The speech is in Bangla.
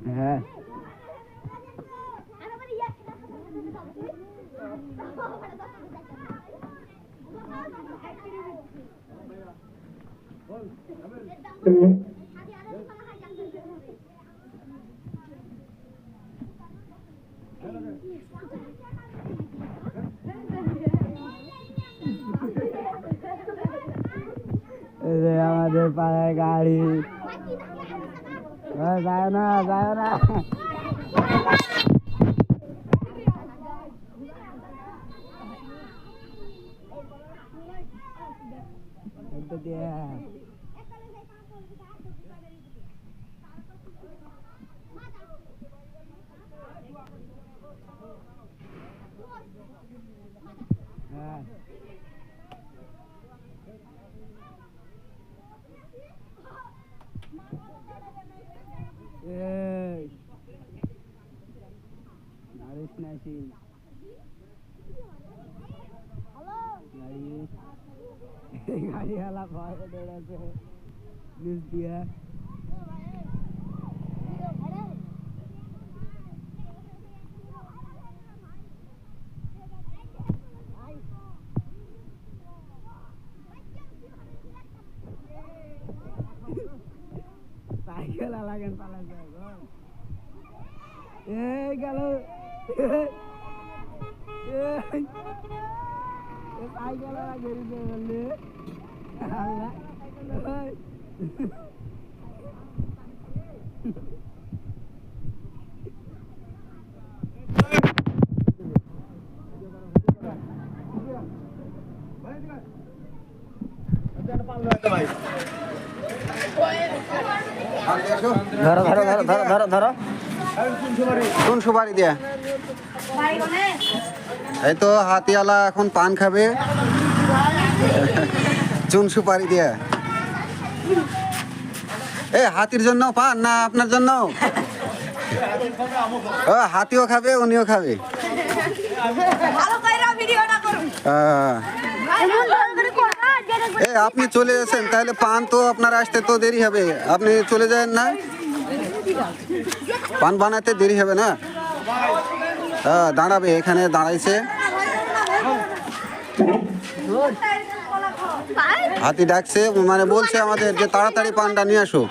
হ্যাঁ আমাদের পাড়ার গাড়ি যায় না গাড়ি वाला भय दौड़ाছে निज दिया সাইকেল লাগান পালা যায় গো এই গেল এই সাইকেল লাগা গেরি দে বললে আল্লাহ ওই ধরো ধরো ধরো ধরো ধরো ধরো কোন সুপারি দিয়া এই তো হাতিওয়ালা এখন পান খাবে চুন সুপারি দিয়া এ হাতির জন্য পান না আপনার জন্য ও হাতিও খাবে উনিও খাবে এ আপনি চলে যাচ্ছেন তাহলে পান তো আপনার আসতে তো দেরি হবে আপনি চলে যান না পান বানাতে দেরি হবে না দাঁড়াবে এখানে দাঁড়াইছে হাতি ডাকছে মানে বলছে আমাদের যে তাড়াতাড়ি পানটা নিয়ে আসো